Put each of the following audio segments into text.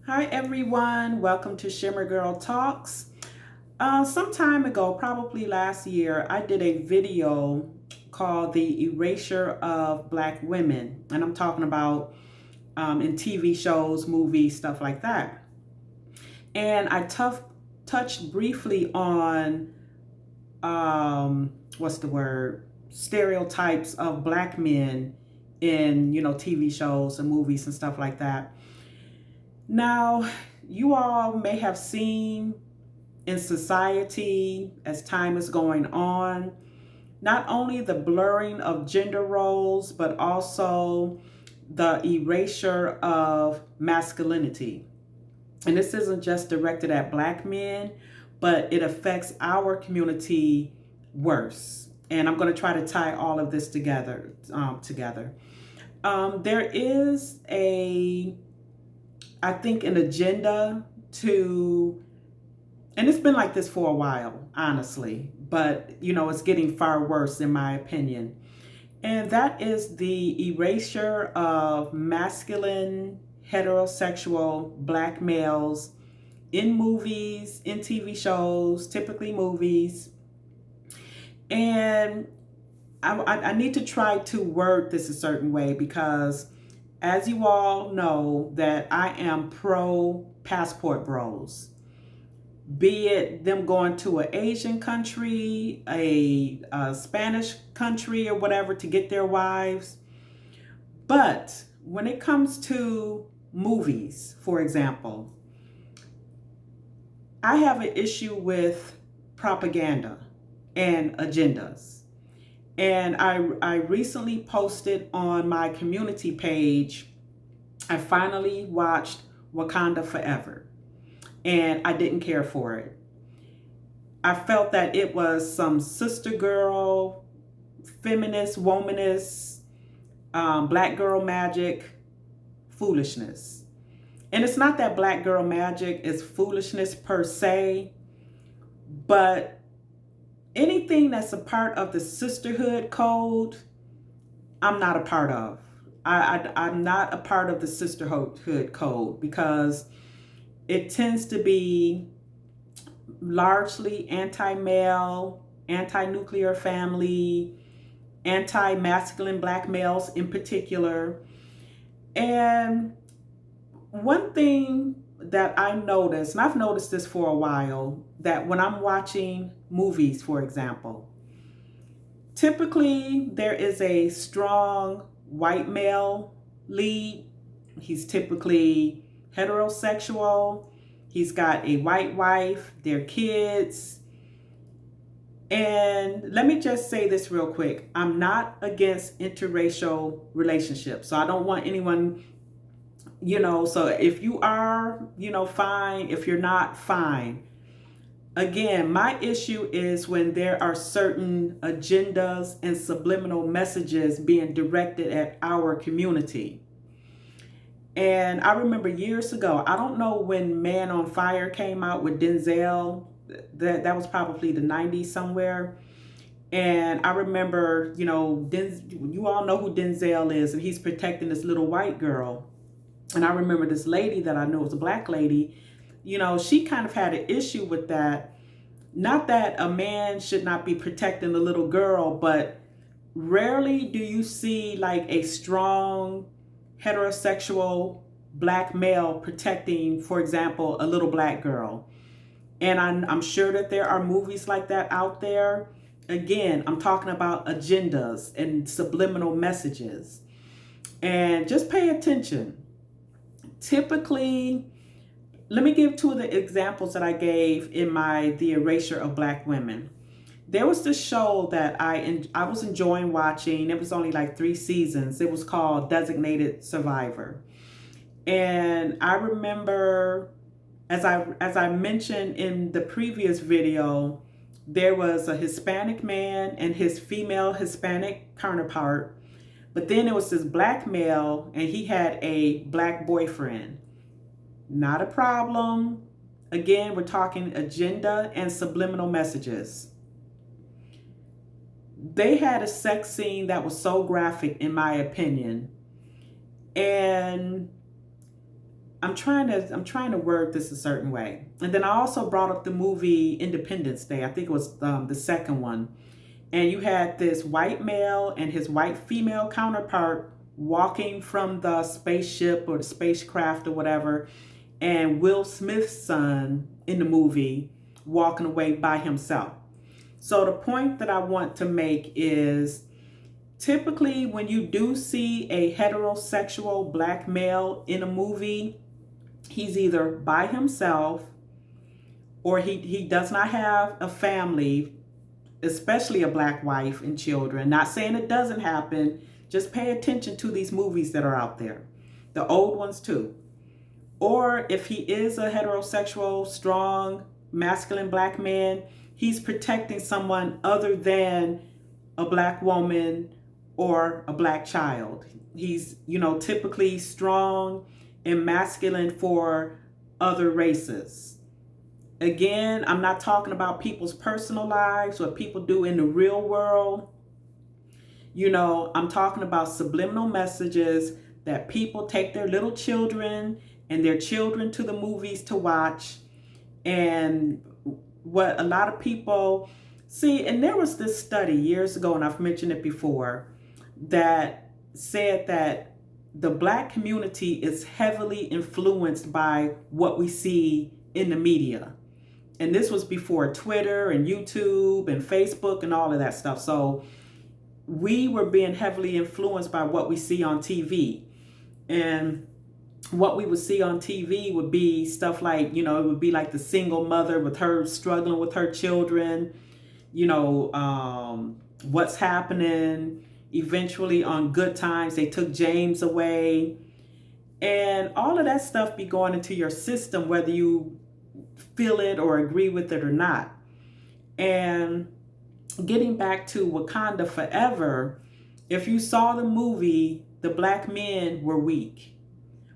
Hi everyone, welcome to Shimmer Girl Talks. Some time ago, probably last year, I did a video called The Erasure of Black Women. And I'm talking about in TV shows, movies, stuff like that. And I touched briefly on, what's the word, stereotypes of black men in, TV shows and movies and stuff like that. Now, you all may have seen in society as time is going on, not only the blurring of gender roles, but also the erasure of masculinity. And this isn't just directed at black men, but it affects our community worse. And I'm going to try to tie all of this together. There is I think, an agenda to, and it's been like this for a while, honestly, but it's getting far worse in my opinion. And that is the erasure of masculine, heterosexual black males in movies, in TV shows, typically movies. And I need to try to word this a certain way because, as you all know, that I am pro passport bros. Be it them going to an Asian country, a Spanish country, or whatever to get their wives. But when it comes to movies, for example, I have an issue with propaganda and agendas. And I recently posted on my community page, I finally watched Wakanda Forever. And I didn't care for it. I felt that it was some sister girl, feminist, womanist, black girl magic foolishness. And it's not that black girl magic is foolishness per se, but anything that's a part of the sisterhood code, I'm not a part of. I'm not a part of the sisterhood code because it tends to be largely anti-male, anti-nuclear family, anti-masculine black males in particular. And one thing that I noticed, and I've noticed this for a while, that when I'm watching movies, for example, typically there is a strong white male lead. He's typically heterosexual. He's got a white wife, their kids. And let me just say this real quick. I'm not against interracial relationships. So I don't want anyone, so if you are, fine. If you're not, fine. Again, my issue is when there are certain agendas and subliminal messages being directed at our community. And I remember years ago, I don't know when Man on Fire came out with Denzel, that was probably the 90s somewhere. And I remember, you all know who Denzel is, and he's protecting this little white girl. And I remember this lady that I know was a black lady, she kind of had an issue with that. Not that a man should not be protecting the little girl, but rarely do you see like a strong heterosexual black male protecting, for example, a little black girl. And I'm sure that there are movies like that out there. Again, I'm talking about agendas and subliminal messages. And just pay attention. Typically, let me give two of the examples that I gave in The Erasure of Black Women. There was this show that I was enjoying watching. It was only like 3 seasons. It was called Designated Survivor. And I remember, as I mentioned in the previous video, there was a Hispanic man and his female Hispanic counterpart. But then there was this black male and he had a black boyfriend. Not a problem. Again, we're talking agenda and subliminal messages. They had a sex scene that was so graphic, in my opinion. And I'm trying to word this a certain way. And then I also brought up the movie Independence Day. I think it was the second one. And you had this white male and his white female counterpart walking from the spaceship or the spacecraft or whatever, and Will Smith's son in the movie walking away by himself. So the point that I want to make is, typically when you do see a heterosexual black male in a movie, he's either by himself or he does not have a family, especially a black wife and children. Not saying it doesn't happen, just pay attention to these movies that are out there, the old ones too. Or if he is a heterosexual, strong, masculine black man, he's protecting someone other than a black woman or a black child. He's, typically strong and masculine for other races. Again, I'm not talking about people's personal lives, what people do in the real world. I'm talking about subliminal messages that people take their little children and their children to the movies to watch. And what a lot of people see, and there was this study years ago, and I've mentioned it before, that said that the black community is heavily influenced by what we see in the media. And this was before Twitter and YouTube and Facebook and all of that stuff. So we were being heavily influenced by what we see on TV. And what we would see on TV would be stuff like, it would be like the single mother with her struggling with her children, what's happening. Eventually on Good Times, they took James away. And all of that stuff be going into your system, whether you feel it or agree with it or not. And getting back to Wakanda Forever, if you saw the movie, the black men were weak.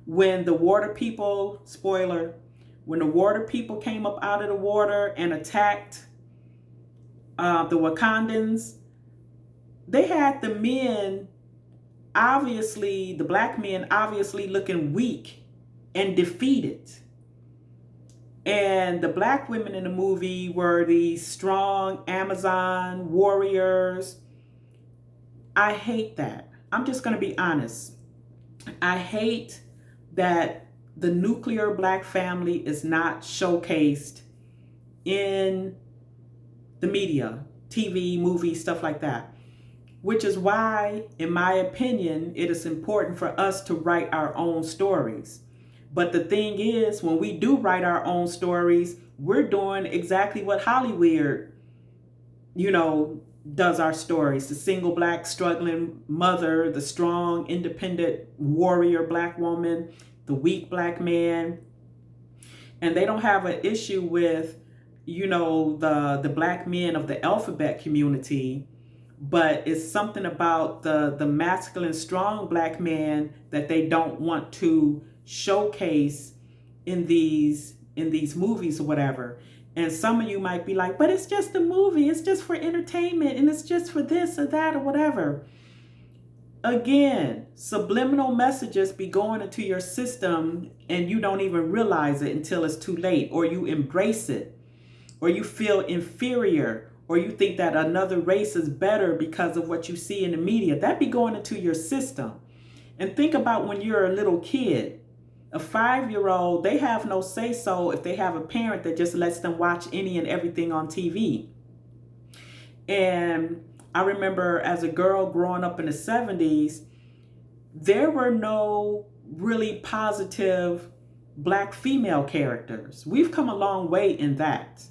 When the water people, spoiler, when the water people came up out of the water and attacked the Wakandans, they had the men, obviously, the black men obviously looking weak and defeated. And the black women in the movie were these strong Amazon warriors. I hate that. I'm just going to be honest. I hate that the nuclear black family is not showcased in the media, TV, movies, stuff like that. Which is why, in my opinion, it is important for us to write our own stories. But the thing is, when we do write our own stories, we're doing exactly what Hollywood, does our stories. The single black struggling mother, the strong, independent warrior black woman, the weak black man. And they don't have an issue with, the black men of the alphabet community, but it's something about the masculine, strong black man that they don't want to showcase in these movies or whatever. And some of you might be like, but it's just a movie, it's just for entertainment, and it's just for this or that or whatever. Again, subliminal messages be going into your system and you don't even realize it until it's too late, or you embrace it, or you feel inferior, or you think that another race is better because of what you see in the media. That be going into your system. And think about when you're a little kid. A 5-year-old, they have no say-so if they have a parent that just lets them watch any and everything on TV. And I remember as a girl growing up in the 70s, there were no really positive black female characters. We've come a long way in that.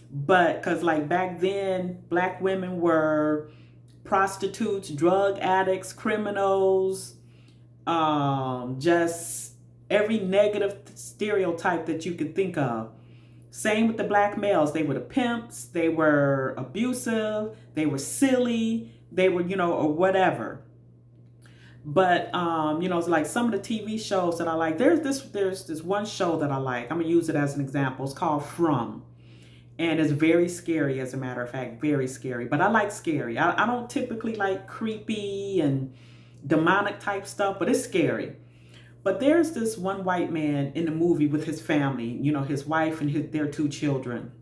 But because like back then, black women were prostitutes, drug addicts, criminals, just every negative stereotype that you could think of. Same with the black males. They were the pimps, they were abusive, they were silly, they were, or whatever. But, it's like some of the TV shows that I like. There's this one show that I like. I'm going to use it as an example. It's called From. And it's very scary, as a matter of fact, very scary. But I like scary. I don't typically like creepy and demonic type stuff, but it's scary. But there's this one white man in the movie with his family, his wife and their two children.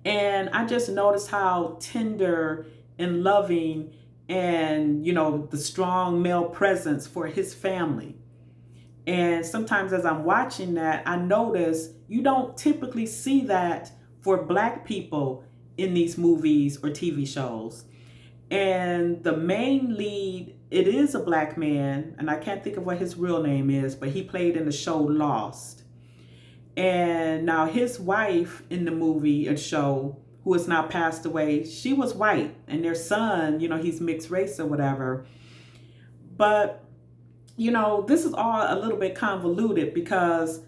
And I just noticed how tender and loving and, the strong male presence for his family. And sometimes as I'm watching that, I notice you don't typically see that for Black people in these movies or TV shows. And the main lead, it is a Black man, and I can't think of what his real name is, but he played in the show Lost. And now his wife in the movie or show, who has now passed away, she was white, and their son, he's mixed race or whatever. But, this is all a little bit convoluted, because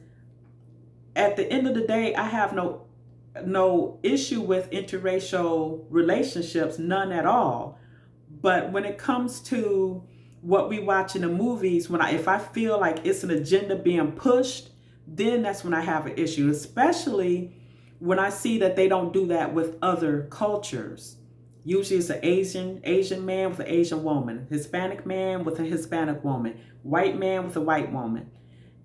at the end of the day, I have no issue with interracial relationships, none at all. But when it comes to what we watch in the movies, if I feel like it's an agenda being pushed, then that's when I have an issue, especially when I see that they don't do that with other cultures. Usually it's an Asian man with an Asian woman, Hispanic man with a Hispanic woman, white man with a white woman.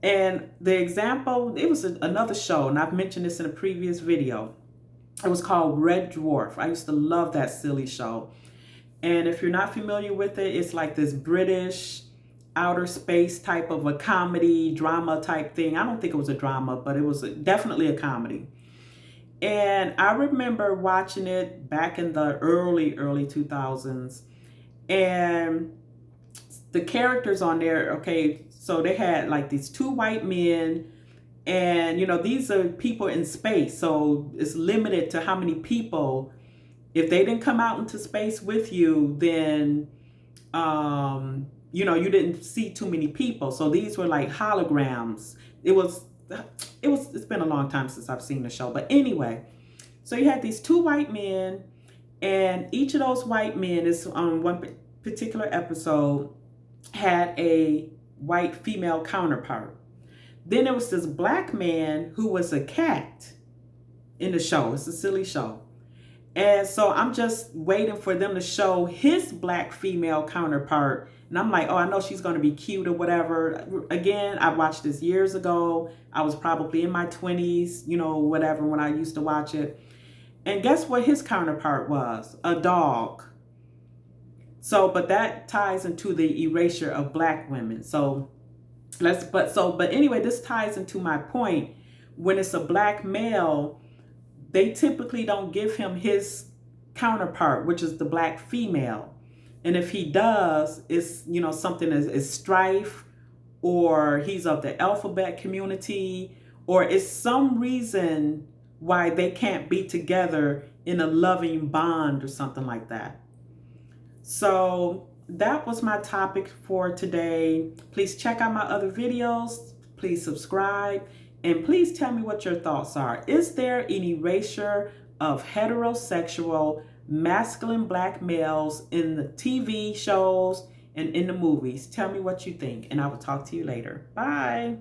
And the example, it was another show, and I've mentioned this in a previous video. It was called Red Dwarf. I used to love that silly show. And if you're not familiar with it, it's like this British outer space type of a comedy, drama type thing. I don't think it was a drama, but it was definitely a comedy. And I remember watching it back in the early 2000s. And the characters on there, okay, so they had like these two white men, and these are people in space, so it's limited to how many people. If they didn't come out into space with you, then you didn't see too many people. So these were like holograms. It's been a long time since I've seen the show, but anyway, so you had these two white men, and each of those white men is on one particular episode had a white female counterpart. Then there was this Black man who was a cat in the show. It's a silly show. And so I'm just waiting for them to show his Black female counterpart. And I'm like, oh, I know she's going to be cute or whatever. Again, I watched this years ago. I was probably in my 20s, whatever, when I used to watch it. And guess what his counterpart was? A dog. So, but that ties into the erasure of Black women. So but anyway, this ties into my point. When it's a Black male, they typically don't give him his counterpart, which is the Black female. And if he does, it's, something is strife, or he's of the alphabet community, or it's some reason why they can't be together in a loving bond or something like that. So that was my topic for today. Please check out my other videos. Please subscribe. And please tell me what your thoughts are. Is there an erasure of heterosexual masculine Black males in the TV shows and in the movies? Tell me what you think, and I will talk to you later. Bye.